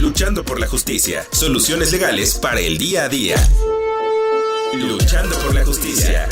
Luchando por la justicia. Soluciones legales para el día a día. Luchando por la justicia.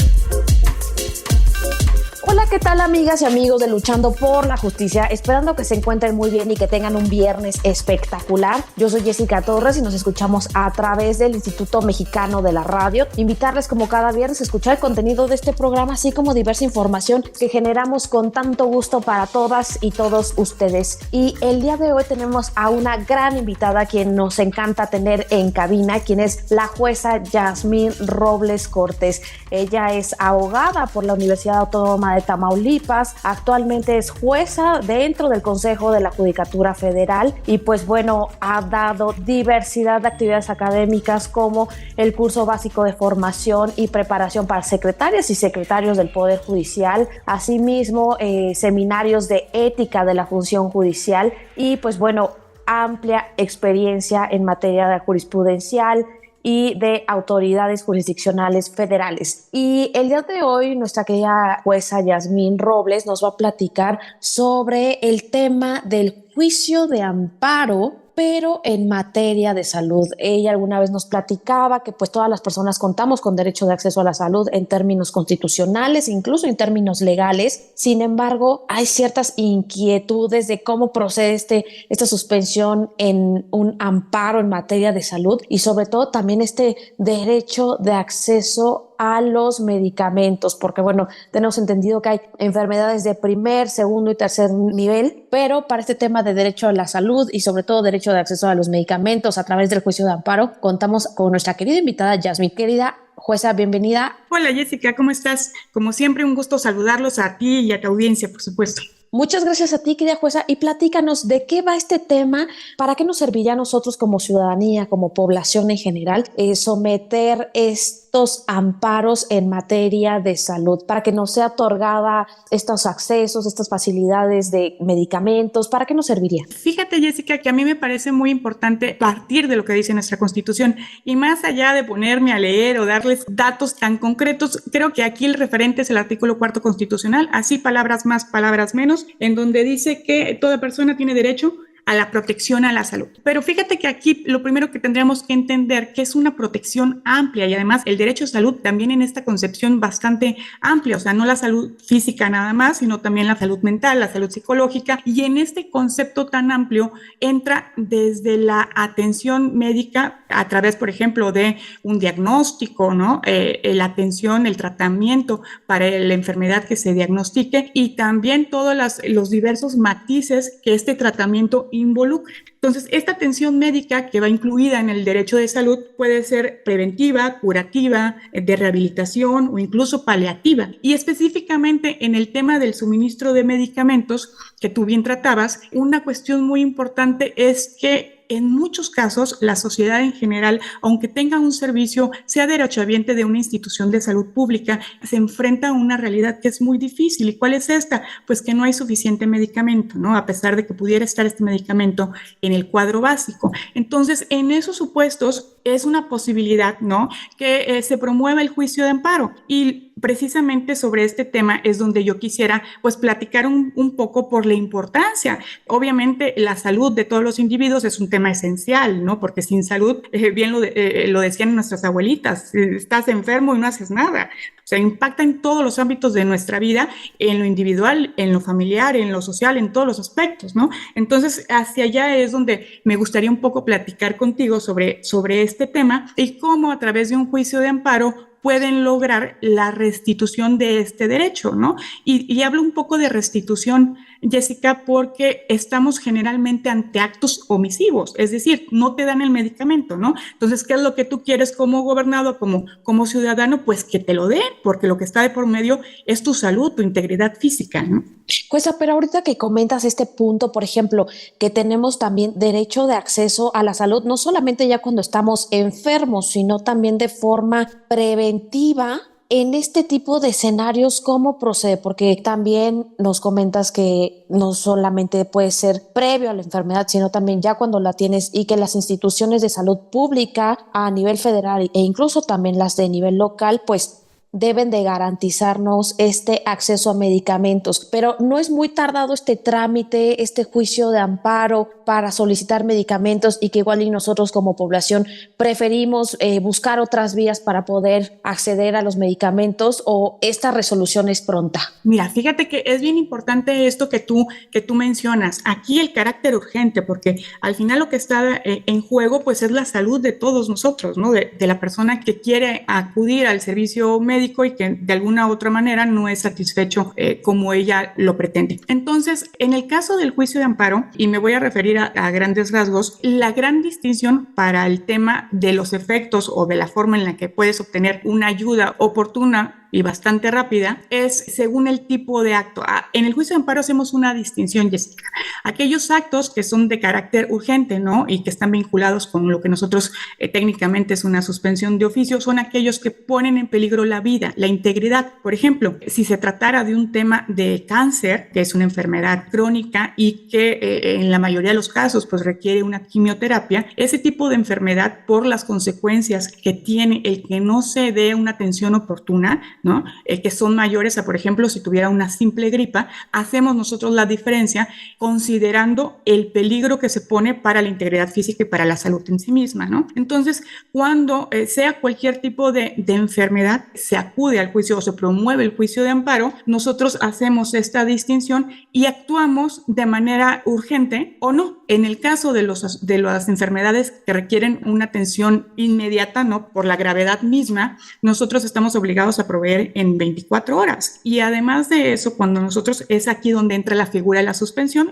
Hola, ¿qué tal, amigas y amigos de Luchando por la Justicia? Esperando que se encuentren muy bien y que tengan un viernes espectacular. Yo soy Jessica Torres y nos escuchamos a través del Instituto Mexicano de la Radio. Invitarles como cada viernes a escuchar el contenido de este programa, así como diversa información que generamos con tanto gusto para todas y todos ustedes. Y el día de hoy tenemos a una gran invitada a quien nos encanta tener en cabina, quien es la jueza Yasmín Robles Cortés. Ella es abogada por la Universidad Autónoma de Tamaulipas, actualmente es jueza dentro del Consejo de la Judicatura Federal y pues bueno, ha dado diversidad de actividades académicas como el curso básico de formación y preparación para secretarias y secretarios del Poder Judicial, asimismo seminarios de ética de la función judicial y pues bueno, amplia experiencia en materia de jurisprudencial y de autoridades jurisdiccionales federales. Y el día de hoy nuestra querida jueza Yasmín Robles nos va a platicar sobre el tema del juicio de amparo, pero en materia de salud. Ella alguna vez nos platicaba que pues todas las personas contamos con derecho de acceso a la salud en términos constitucionales, incluso en términos legales. Sin embargo, hay ciertas inquietudes de cómo procede esta suspensión en un amparo en materia de salud y sobre todo también este derecho de acceso a los medicamentos, porque bueno, tenemos entendido que hay enfermedades de primer, segundo y tercer nivel, pero para este tema de derecho a la salud y sobre todo derecho de acceso a los medicamentos a través del juicio de amparo, contamos con nuestra querida invitada Yasmín. Querida jueza, bienvenida. Hola Jessica, ¿cómo estás? Como siempre, un gusto saludarlos a ti y a tu audiencia, por supuesto. Muchas gracias a ti, querida jueza, y platícanos de qué va este tema, para qué nos serviría a nosotros como ciudadanía, como población en general, someter estos amparos en materia de salud, para que nos sea otorgada estos accesos, estas facilidades de medicamentos, ¿para qué nos serviría? Fíjate, Jessica, que a mí me parece muy importante partir de lo que dice nuestra Constitución y más allá de ponerme a leer o darles datos tan concretos, creo que aquí el referente es el artículo 4 constitucional, así palabras más, palabras menos, en donde dice que toda persona tiene derecho a la protección a la salud. Pero fíjate que aquí lo primero que tendríamos que entender que es una protección amplia y además el derecho a salud también en esta concepción bastante amplia, o sea, no la salud física nada más, sino también la salud mental, la salud psicológica y en este concepto tan amplio entra desde la atención médica a través, por ejemplo, de un diagnóstico, ¿no? La atención, el tratamiento para la enfermedad que se diagnostique y también todos los diversos matices que este tratamiento involucra. Entonces, esta atención médica que va incluida en el derecho de salud puede ser preventiva, curativa, de rehabilitación o incluso paliativa. Y específicamente en el tema del suministro de medicamentos que tú bien tratabas, una cuestión muy importante es que en muchos casos, la sociedad en general, aunque tenga un servicio, sea derechohabiente de una institución de salud pública, se enfrenta a una realidad que es muy difícil. ¿Y cuál es esta? Pues que no hay suficiente medicamento, ¿no? A pesar de que pudiera estar este medicamento en el cuadro básico. Entonces, en esos supuestos, es una posibilidad, ¿no? Que se promueva el juicio de amparo. Y precisamente sobre este tema es donde yo quisiera, pues, platicar un poco por la importancia. Obviamente, la salud de todos los individuos es un tema esencial, ¿no? Porque sin salud, bien lo decían nuestras abuelitas, estás enfermo y no haces nada. O sea, impacta en todos los ámbitos de nuestra vida, en lo individual, en lo familiar, en lo social, en todos los aspectos, ¿no? Entonces, hacia allá es donde me gustaría un poco platicar contigo sobre este tema y cómo a través de un juicio de amparo pueden lograr la restitución de este derecho, ¿no? Y hablo un poco de restitución, Jessica, porque estamos generalmente ante actos omisivos, es decir, no te dan el medicamento, ¿no? Entonces, ¿qué es lo que tú quieres como gobernado, como ciudadano? Pues que te lo den, porque lo que está de por medio es tu salud, tu integridad física, ¿no? Jueza, pero ahorita que comentas este punto, por ejemplo, que tenemos también derecho de acceso a la salud, no solamente ya cuando estamos enfermos, sino también de forma preventiva. En este tipo de escenarios, ¿cómo procede? Porque también nos comentas que no solamente puede ser previo a la enfermedad, sino también ya cuando la tienes y que las instituciones de salud pública a nivel federal e incluso también las de nivel local, pues deben de garantizarnos este acceso a medicamentos, pero no es muy tardado este trámite, este juicio de amparo para solicitar medicamentos, y que igual y nosotros como población preferimos buscar otras vías para poder acceder a los medicamentos, o esta resolución es pronta. Mira, fíjate que es bien importante esto que tú mencionas. Aquí el carácter urgente, porque al final lo que está en juego pues es la salud de todos nosotros, ¿no? De la persona que quiere acudir al servicio médico y que de alguna u otra manera no es satisfecho como ella lo pretende. Entonces, en el caso del juicio de amparo, y me voy a referir a grandes rasgos, la gran distinción para el tema de los efectos o de la forma en la que puedes obtener una ayuda oportuna y bastante rápida es según el tipo de acto. En el juicio de amparo hacemos una distinción, Jessica. Aquellos actos que son de carácter urgente, ¿no? Y que están vinculados con lo que nosotros técnicamente es una suspensión de oficio, son aquellos que ponen en peligro la vida, la integridad. Por ejemplo, si se tratara de un tema de cáncer, que es una enfermedad crónica y que en la mayoría de los casos pues requiere una quimioterapia, ese tipo de enfermedad, por las consecuencias que tiene el que no se dé una atención oportuna, ¿no? Que son mayores a, por ejemplo, si tuviera una simple gripa, hacemos nosotros la diferencia considerando el peligro que se pone para la integridad física y para la salud en sí misma, ¿no? Entonces, cuando sea cualquier tipo de enfermedad, se acude al juicio o se promueve el juicio de amparo, nosotros hacemos esta distinción y actuamos de manera urgente o no. En el caso de las enfermedades que requieren una atención inmediata, ¿no? Por la gravedad misma, nosotros estamos obligados a proveer en 24 horas. Y además de eso, cuando nosotros, es aquí donde entra la figura de la suspensión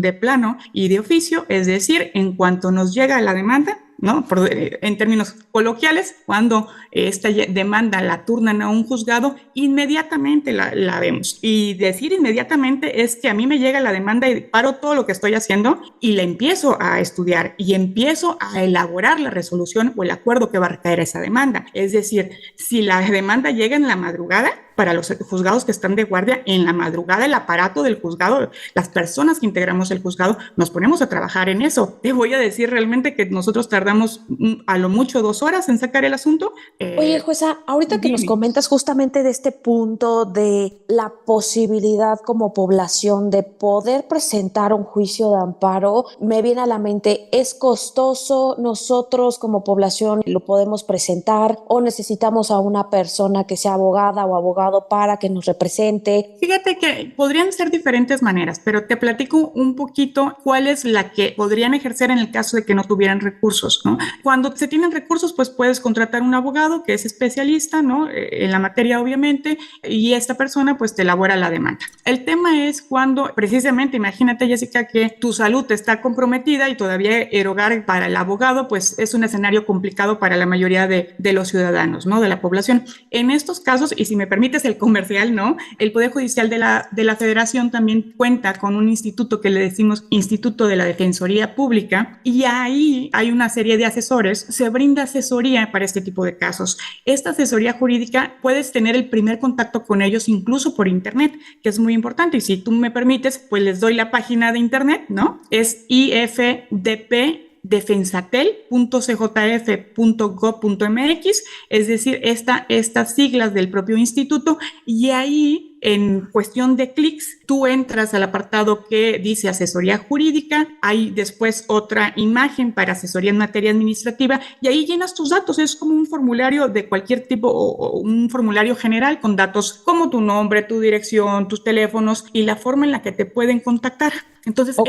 de plano y de oficio, es decir, en cuanto nos llega la demanda, ¿no? En términos coloquiales, cuando esta demanda la turnan a un juzgado, inmediatamente la vemos. Y decir inmediatamente es que a mí me llega la demanda y paro todo lo que estoy haciendo y la empiezo a estudiar y empiezo a elaborar la resolución o el acuerdo que va a recaer a esa demanda. Es decir, si la demanda llega en la madrugada, para los juzgados que están de guardia, en la madrugada el aparato del juzgado, las personas que integramos el juzgado, nos ponemos a trabajar en eso. Te voy a decir realmente que nosotros tardamos a lo mucho 2 horas en sacar el asunto. Oye, jueza, ahorita que nos comentas justamente de este punto de la posibilidad como población de poder presentar un juicio de amparo, me viene a la mente, ¿es costoso? ¿Nosotros como población lo podemos presentar o necesitamos a una persona que sea abogada o abogado para que nos represente? Fíjate que podrían ser diferentes maneras, pero te platico un poquito cuál es la que podrían ejercer en el caso de que no tuvieran recursos, ¿no? Cuando se tienen recursos, pues puedes contratar un abogado que es especialista, ¿no? En la materia, obviamente, y esta persona pues te elabora la demanda. El tema es cuando, precisamente, imagínate, Jessica, que tu salud está comprometida y todavía erogar para el abogado, pues es un escenario complicado para la mayoría de los ciudadanos, ¿no? De la población. En estos casos, y si me permite el comercial, ¿no? El Poder Judicial de la Federación también cuenta con un instituto que le decimos Instituto de la Defensoría Pública, y ahí hay una serie de asesores, se brinda asesoría para este tipo de casos. Esta asesoría jurídica puedes tener el primer contacto con ellos incluso por internet, que es muy importante, y si tú me permites, pues les doy la página de internet, ¿no? Es ifdp.defensatel.cjf.gov.mx, es decir, estas siglas del propio instituto, y ahí en cuestión de clics tú entras al apartado que dice asesoría jurídica, hay después otra imagen para asesoría en materia administrativa y ahí llenas tus datos. Es como un formulario de cualquier tipo o un formulario general con datos como tu nombre, tu dirección, tus teléfonos y la forma en la que te pueden contactar. Entonces, a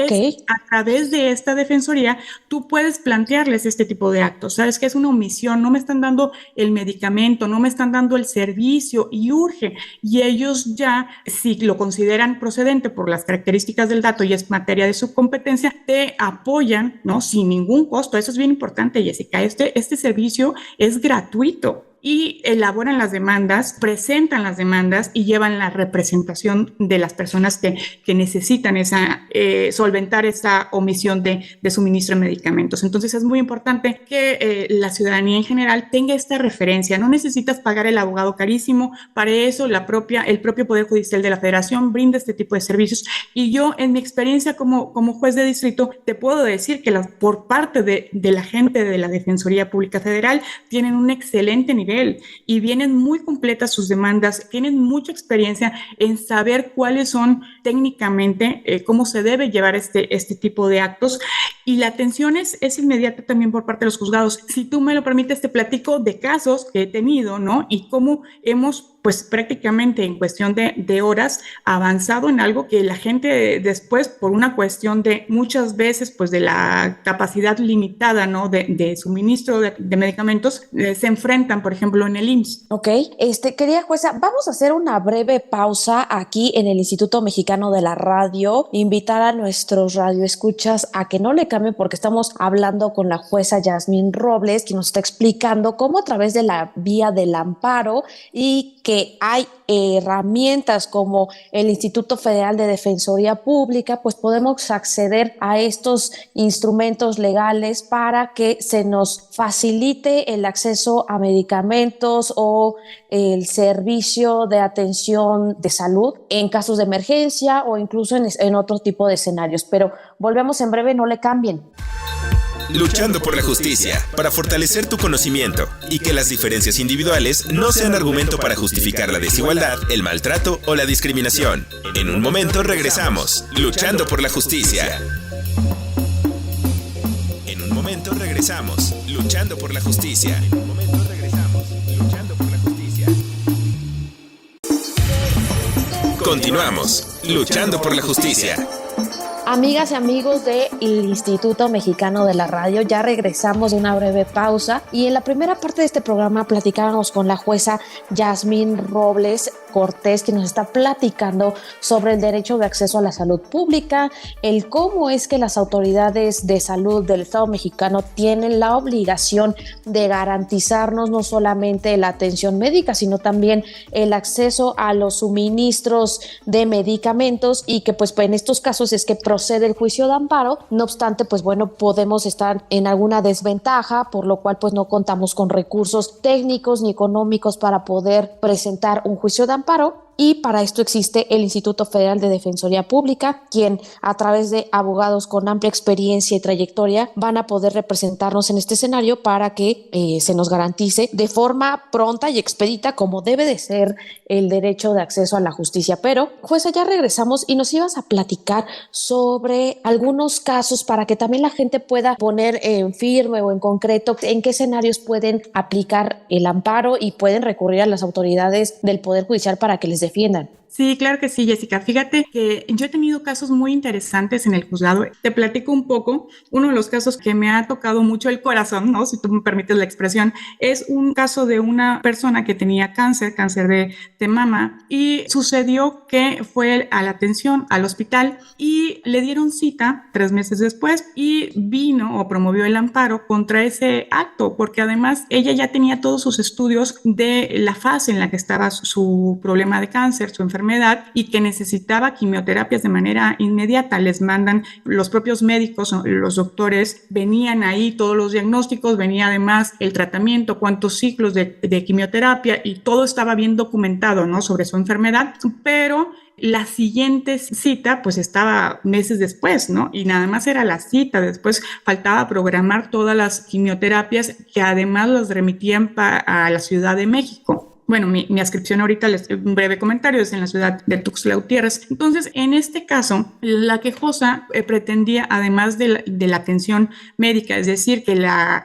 través de esta defensoría, tú puedes plantearles este tipo de actos. ¿Sabes qué? Es una omisión, no me están dando el medicamento, no me están dando el servicio y urge. Y ellos ya, si lo consideran procedente por las características del dato y es materia de su competencia, te apoyan, ¿no? Sin ningún costo. Eso es bien importante, Jessica. Este servicio es gratuito. Y elaboran las demandas, presentan las demandas y llevan la representación de las personas que necesitan solventar esa omisión de suministro de medicamentos. Entonces es muy importante que la ciudadanía en general tenga esta referencia. No necesitas pagar el abogado carísimo. Para eso el propio Poder Judicial de la Federación brinda este tipo de servicios. Y yo, en mi experiencia como juez de distrito, te puedo decir que por parte de la gente de la Defensoría Pública Federal tienen un excelente nivel nivel y vienen muy completas sus demandas, tienen mucha experiencia en saber cuáles son técnicamente, cómo se debe llevar este tipo de actos, y la atención es inmediata también por parte de los juzgados. Si tú me lo permites, te platico de casos que he tenido, ¿no? Y cómo hemos, pues prácticamente en cuestión de horas, avanzado en algo que la gente después, por una cuestión de muchas veces, pues de la capacidad limitada, ¿no? De suministro de medicamentos, se enfrentan, por ejemplo, en el IMSS. Ok, querida jueza, vamos a hacer una breve pausa aquí en el Instituto Mexicano de la Radio, invitar a nuestros radioescuchas a que no le cambien porque estamos hablando con la jueza Yasmín Robles, que nos está explicando cómo a través de la vía del amparo y que hay herramientas como el Instituto Federal de Defensoría Pública, pues podemos acceder a estos instrumentos legales para que se nos facilite el acceso a medicamentos o el servicio de atención de salud en casos de emergencia o incluso en otro tipo de escenarios. Pero volvemos en breve, no le cambien. Luchando por la justicia, para fortalecer tu conocimiento y que las diferencias individuales no sean argumento para justificar la desigualdad, el maltrato o la discriminación. En un momento regresamos, Luchando por la justicia. En un momento regresamos, Luchando por la justicia. En un momento regresamos, Luchando por la justicia. Continuamos, Luchando por la justicia. Amigas y amigos del Instituto Mexicano de la Radio, ya regresamos de una breve pausa y en la primera parte de este programa platicábamos con la jueza Yasmín Robles Cortés, que nos está platicando sobre el derecho de acceso a la salud pública, el cómo es que las autoridades de salud del Estado mexicano tienen la obligación de garantizarnos no solamente la atención médica, sino también el acceso a los suministros de medicamentos y que pues en estos casos es que procede el juicio de amparo. No obstante, pues bueno, podemos estar en alguna desventaja, por lo cual pues no contamos con recursos técnicos ni económicos para poder presentar un juicio de amparo. Y para esto existe el Instituto Federal de Defensoría Pública, quien a través de abogados con amplia experiencia y trayectoria van a poder representarnos en este escenario para que se nos garantice de forma pronta y expedita, como debe de ser, el derecho de acceso a la justicia. Pero, jueza, ya regresamos y nos ibas a platicar sobre algunos casos para que también la gente pueda poner en firme o en concreto en qué escenarios pueden aplicar el amparo y pueden recurrir a las autoridades del Poder Judicial para que les defiendan. Sí, claro que sí, Jessica. Fíjate que yo he tenido casos muy interesantes en el juzgado. Te platico un poco. Uno de los casos que me ha tocado mucho el corazón, ¿no? Si tú me permites la expresión, es un caso de una persona que tenía cáncer de mama, y sucedió que fue a la atención al hospital y le dieron cita 3 meses después y vino o promovió el amparo contra ese acto, porque además ella ya tenía todos sus estudios de la fase en la que estaba su problema de cáncer, su enfermedad, y que necesitaba quimioterapias de manera inmediata. Les mandan los propios médicos, los doctores, venían ahí todos los diagnósticos, venía además el tratamiento, cuántos ciclos de quimioterapia, y todo estaba bien documentado, ¿no?, sobre su enfermedad, pero la siguiente cita pues estaba meses después, ¿no? Y nada más era la cita, después faltaba programar todas las quimioterapias que además las remitían a la Ciudad de México. Bueno, mi adscripción ahorita, un breve comentario, es en la ciudad de Tuxtla Gutiérrez. Entonces, en este caso, la quejosa pretendía, además de la atención médica, es decir, que la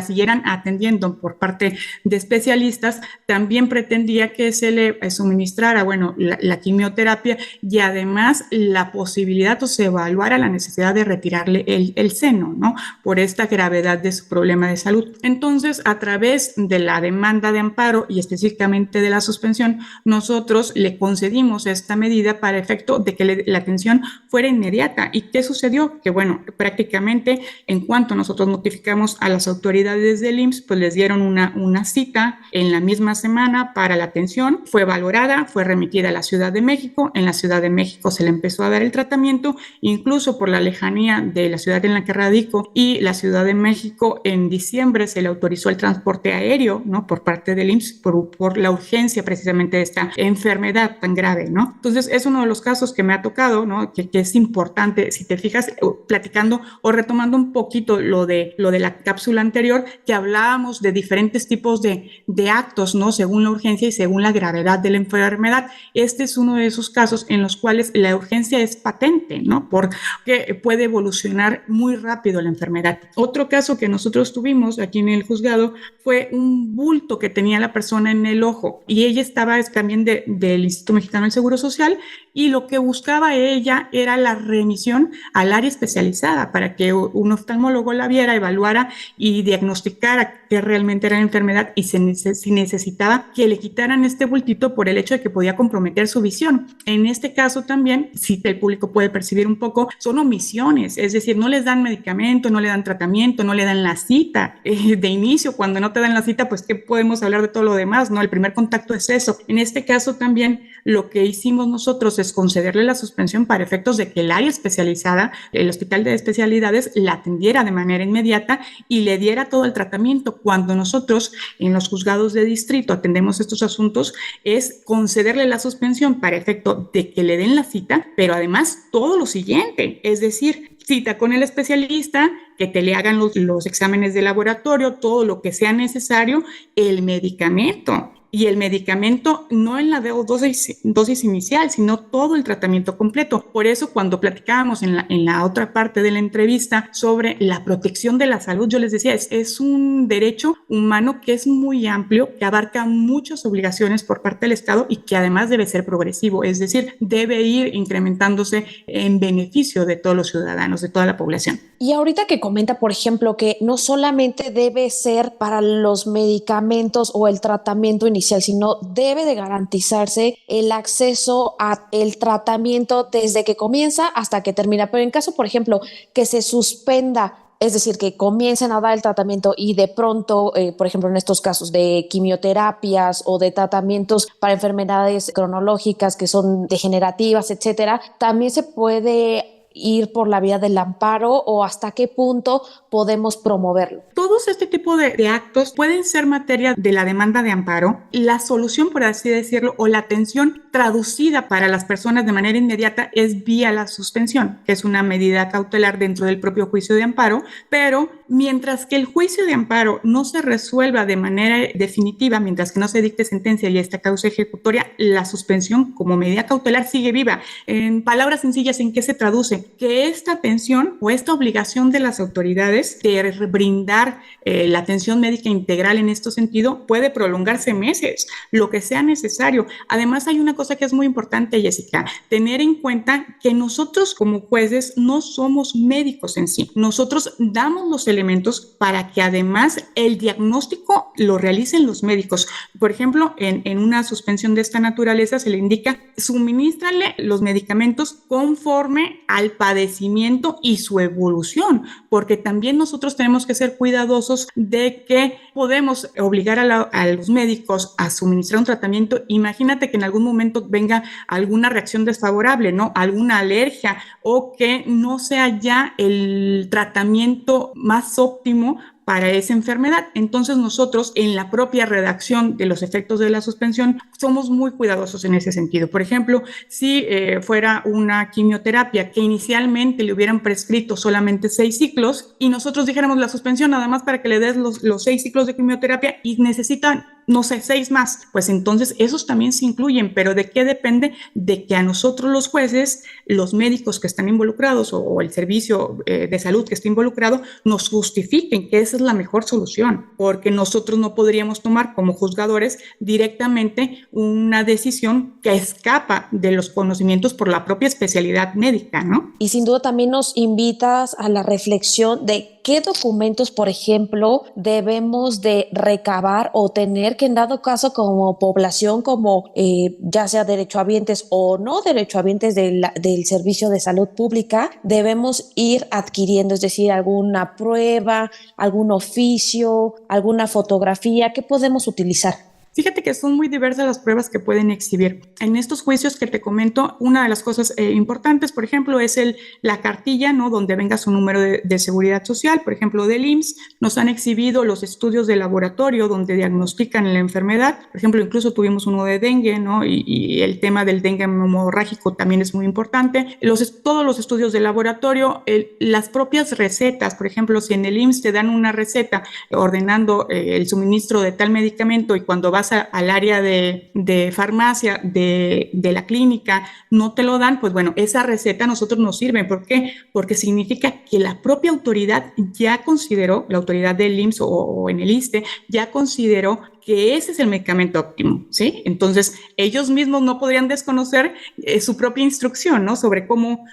siguieran atendiendo por parte de especialistas, también pretendía que se le suministrara, bueno, la quimioterapia, y además la posibilidad o se evaluara la necesidad de retirarle el seno, ¿no?, por esta gravedad de su problema de salud. Entonces, a través de la demanda de amparo y específicamente de la suspensión, nosotros le concedimos esta medida para efecto de que la atención fuera inmediata. ¿Y qué sucedió? Que bueno, prácticamente en cuanto nosotros notificamos a las autoridades del IMSS, pues les dieron una cita en la misma semana para la atención, fue valorada, fue remitida a la Ciudad de México, en la Ciudad de México se le empezó a dar el tratamiento, incluso por la lejanía de la ciudad en la que radico y la Ciudad de México, en diciembre se le autorizó el transporte aéreo, ¿no?, por parte del IMSS, por la urgencia precisamente de esta enfermedad tan grave, ¿no? Entonces, es uno de los casos que me ha tocado, ¿no? Que es importante, si te fijas, platicando o retomando un poquito lo de la cápsula anterior, que hablábamos de diferentes tipos de actos, ¿no? Según la urgencia y según la gravedad de la enfermedad. Este es uno de esos casos en los cuales la urgencia es patente, ¿no? Porque puede evolucionar muy rápido la enfermedad. Otro caso que nosotros tuvimos aquí en el juzgado fue un bulto que tenía la persona en el ojo y ella estaba también del Instituto Mexicano del Seguro Social, y lo que buscaba ella era la remisión al área especializada para que un oftalmólogo la viera, evaluara y diagnosticara qué realmente era la enfermedad y si necesitaba que le quitaran este bultito por el hecho de que podía comprometer su visión. En este caso también, si el público puede percibir un poco, son omisiones, es decir, no les dan medicamento, no le dan tratamiento, no le dan la cita de inicio. Cuando no te dan la cita, pues ¿qué podemos hablar de todo lo demás? ¿No? El primer contacto es eso. En este caso también lo que hicimos nosotros es concederle la suspensión para efectos de que el área especializada, el hospital de especialidades, la atendiera de manera inmediata y le diera todo el tratamiento. Cuando nosotros en los juzgados de distrito atendemos estos asuntos, es concederle la suspensión para efecto de que le den la cita, pero además todo lo siguiente, es decir, cita con el especialista, que te le hagan los exámenes de laboratorio, todo lo que sea necesario, el medicamento. Y el medicamento no en la dosis inicial, sino todo el tratamiento completo. Por eso cuando platicábamos en la otra parte de la entrevista sobre la protección de la salud, yo les decía, es un derecho humano que es muy amplio, que abarca muchas obligaciones por parte del Estado y que además debe ser progresivo, es decir, debe ir incrementándose en beneficio de todos los ciudadanos, de toda la población. Y ahorita que comenta, por ejemplo, que no solamente debe ser para los medicamentos o el tratamiento inicial, sino debe de garantizarse el acceso a el tratamiento desde que comienza hasta que termina. Pero en caso, por ejemplo, que se suspenda, es decir, que comiencen a dar el tratamiento y de pronto, por ejemplo, en estos casos de quimioterapias o de tratamientos para enfermedades cronológicas que son degenerativas, etcétera, también se puede ir por la vía del amparo, o hasta qué punto podemos promoverlo. Todos este tipo de actos pueden ser materia de la demanda de amparo. La solución, por así decirlo, o la atención traducida para las personas de manera inmediata es vía la suspensión, que es una medida cautelar dentro del propio juicio de amparo, pero mientras que el juicio de amparo no se resuelva de manera definitiva, mientras que no se dicte sentencia y esta causa ejecutoria, la suspensión como medida cautelar sigue viva. En palabras sencillas, ¿en qué se traduce? Que esta atención o esta obligación de las autoridades de brindar la atención médica integral en este sentido puede prolongarse meses, lo que sea necesario. Además, hay una cosa que es muy importante, Jessica, tener en cuenta que nosotros como jueces no somos médicos en sí. Nosotros damos los elementos para que además el diagnóstico lo realicen los médicos. Por ejemplo, en una suspensión de esta naturaleza se le indica suministrarle los medicamentos conforme al padecimiento y su evolución, porque también nosotros tenemos que ser cuidadosos de que podemos obligar a los médicos a suministrar un tratamiento. Imagínate que en algún momento venga alguna reacción desfavorable, ¿no? Alguna alergia, o que no sea ya el tratamiento más óptimo para esa enfermedad. Entonces nosotros en la propia redacción de los efectos de la suspensión somos muy cuidadosos en ese sentido. Por ejemplo, si fuera una quimioterapia que inicialmente le hubieran prescrito solamente 6 ciclos y nosotros dijéramos la suspensión nada más para que le des los 6 ciclos de quimioterapia y necesitan, no sé, 6 más, pues entonces esos también se incluyen. ¿Pero de qué depende? De que a nosotros los jueces, los médicos que están involucrados o el servicio de salud que está involucrado nos justifiquen que esa es la mejor solución, porque nosotros no podríamos tomar como juzgadores directamente una decisión que escapa de los conocimientos por la propia especialidad médica, ¿no? Y sin duda también nos invitas a la reflexión de qué documentos, por ejemplo, debemos de recabar o tener que, en dado caso, como población, como ya sea derechohabientes o no derechohabientes del servicio de salud pública, debemos ir adquiriendo, es decir, alguna prueba, algún oficio, alguna fotografía que podemos utilizar. Fíjate que son muy diversas las pruebas que pueden exhibir. En estos juicios que te comento, una de las cosas importantes, por ejemplo, es la cartilla, ¿no? Donde venga su número de seguridad social, por ejemplo, del IMSS. Nos han exhibido los estudios de laboratorio donde diagnostican la enfermedad. Por ejemplo, incluso tuvimos uno de dengue, ¿no? Y el tema del dengue hemorrágico también es muy importante. Todos los estudios de laboratorio, las propias recetas, por ejemplo, si en el IMSS te dan una receta ordenando el suministro de tal medicamento y cuando vas al área de farmacia de la clínica no te lo dan, pues bueno, esa receta a nosotros nos sirve. ¿Por qué? Porque significa que la propia autoridad ya consideró, la autoridad del IMSS o en el ISSSTE, ya consideró que ese es el medicamento óptimo, ¿sí? Entonces, ellos mismos no podrían desconocer su propia instrucción, ¿no? Sobre cómo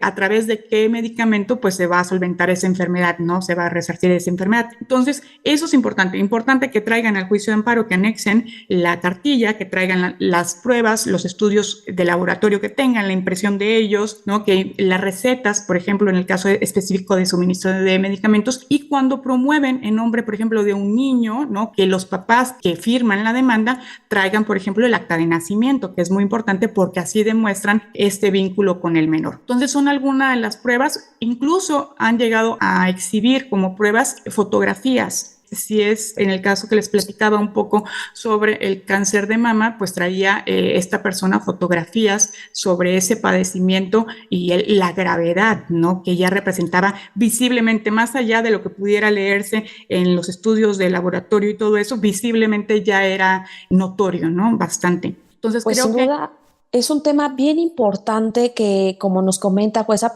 a través de qué medicamento, pues, se va a solventar esa enfermedad, ¿no? Se va a resarcir esa enfermedad. Entonces, eso es importante que traigan al juicio de amparo, que anexen la cartilla, que traigan las pruebas, los estudios de laboratorio que tengan, la impresión de ellos, ¿no? Que las recetas, por ejemplo, en el caso específico de suministro de medicamentos, y cuando promueven en nombre, por ejemplo, de un niño, ¿no? Que los papás que firman la demanda traigan, por ejemplo, el acta de nacimiento, que es muy importante porque así demuestran este vínculo con el menor. Entonces, son algunas de las pruebas. Incluso han llegado a exhibir como pruebas fotografías. Si es en el caso que les platicaba un poco sobre el cáncer de mama, pues traía esta persona fotografías sobre ese padecimiento y la gravedad, ¿no? Que ya representaba visiblemente, más allá de lo que pudiera leerse en los estudios de laboratorio y todo eso, visiblemente ya era notorio, ¿no? Bastante. Entonces, pues creo sin duda es un tema bien importante que, como nos comenta jueza,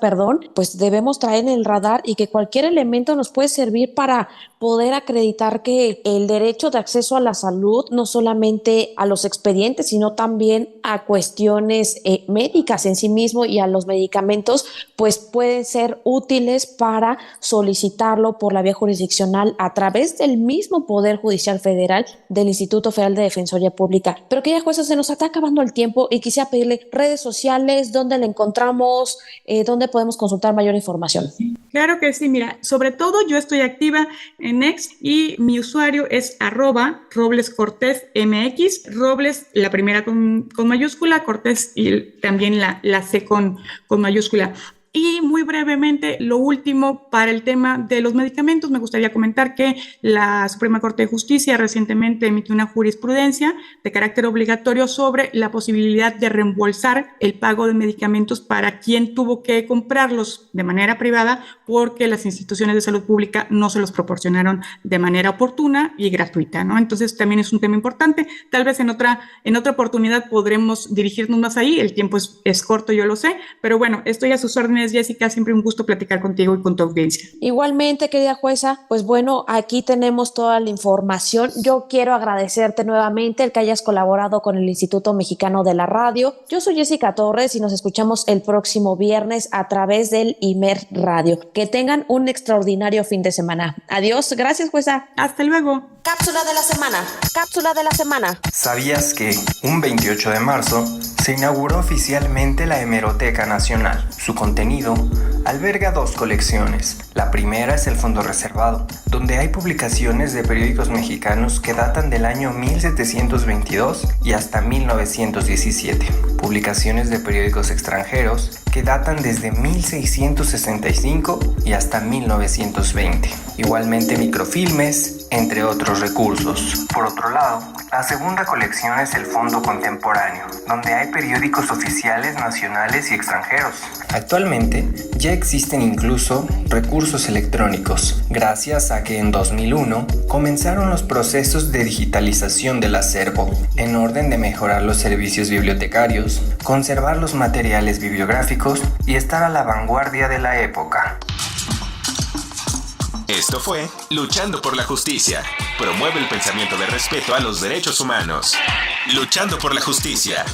pues debemos traer en el radar y que cualquier elemento nos puede servir para poder acreditar que el derecho de acceso a la salud, no solamente a los expedientes, sino también a cuestiones médicas en sí mismo y a los medicamentos, pues pueden ser útiles para solicitarlo por la vía jurisdiccional a través del mismo Poder Judicial Federal, del Instituto Federal de Defensoría Pública. Pero querida jueza, se nos está acabando el tiempo y quisiera pedirle redes sociales, dónde la encontramos, dónde podemos consultar mayor información. Claro que sí, mira, sobre todo yo estoy activa en X y mi usuario es @RoblesCortésMX, Robles la primera con mayúscula, Cortés y también la C con mayúscula. Y muy brevemente, lo último para el tema de los medicamentos, me gustaría comentar que la Suprema Corte de Justicia recientemente emitió una jurisprudencia de carácter obligatorio sobre la posibilidad de reembolsar el pago de medicamentos para quien tuvo que comprarlos de manera privada porque las instituciones de salud pública no se los proporcionaron de manera oportuna y gratuita, ¿no? Entonces también es un tema importante. Tal vez en otra oportunidad podremos dirigirnos más ahí. El tiempo es corto, yo lo sé, pero bueno, estoy a sus órdenes, Jessica, siempre un gusto platicar contigo y con tu audiencia. Igualmente, querida jueza, pues bueno, aquí tenemos toda la información. Yo quiero agradecerte nuevamente el que hayas colaborado con el Instituto Mexicano de la Radio. Yo soy Jessica Torres y nos escuchamos el próximo viernes a través del IMER Radio. Que tengan un extraordinario fin de semana. Adiós, gracias, jueza. Hasta luego. Cápsula de la semana. Cápsula de la semana. ¿Sabías que un 28 de marzo se inauguró oficialmente la Hemeroteca Nacional? Su contenido alberga 2 colecciones. La primera es el Fondo Reservado, donde hay publicaciones de periódicos mexicanos que datan del año 1722 y hasta 1917. Publicaciones de periódicos extranjeros que datan desde 1665 y hasta 1920. Igualmente microfilmes, entre otros recursos. Por otro lado, la segunda colección es el Fondo Contemporáneo, donde hay periódicos oficiales nacionales y extranjeros. Actualmente ya existen incluso recursos electrónicos, gracias a que en 2001 comenzaron los procesos de digitalización del acervo, en orden de mejorar los servicios bibliotecarios, conservar los materiales bibliográficos y estar a la vanguardia de la época. Esto fue Luchando por la Justicia. Promueve el pensamiento de respeto a los derechos humanos. Luchando por la Justicia.